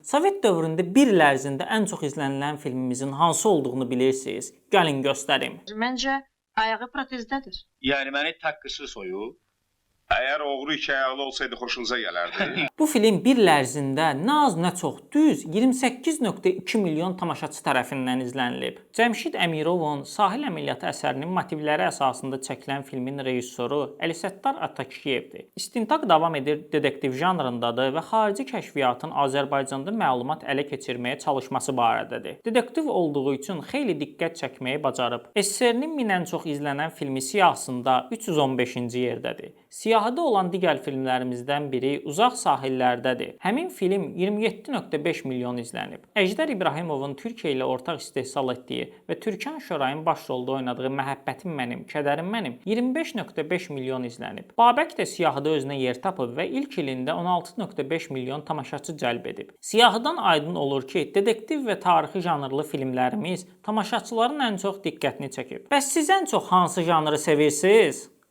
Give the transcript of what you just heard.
Sovet dövründə bir il ərzində ən çox izlənilən filmimizin hansı olduğunu bilirsiniz? Gəlin göstərim. Məncə ayağı protezdədir. Yəni məni taqqısı soyub. Əgər oğru iki ayaqlı olsaydı xoşunuza gələrdi. Bu film bir il ərzində nə az nə çox düz 28.2 milyon tamaşaçı tərəfindən izlənilib. Cəmşid Əmirovun Sahil əməliyyatı əsərinin motivləri əsasında çəkilən filmin rejissoru Əlisəttar Atakişiyevdir. İstintaq davam edir, detektiv janrındadır və xarici kəşfiyyatın Azərbaycanda məlumat ələ keçirməyə çalışması barədədir. Detektiv olduğu üçün xeyli diqqət çəkməyi bacarıb. SSR-nin minən çox izlənən filmi siyahısında 315-ci yerdədir. Siyahıda olan digər filmlərimizdən biri Uzaq Sahillərdədir. Həmin film 27.5 milyon izlənib. Əjdər İbrahimovun Türkiyə ilə ortaq istehsal etdiyi və Türkan Şorayın baş rolda oynadığı Məhəbbətim mənim, Kədərim mənim 25.5 milyon izlənib. Babək də siyahıda özünə yer tapıb və ilk ilində 16.5 milyon tamaşaçı cəlb edib. Siyahıdan aydın olur ki, detektiv və tarixi janrlı filmlərimiz tamaşaçıların ən çox diqqətini çəkib. Bəs siz ən çox hansı janrı sevirsiniz?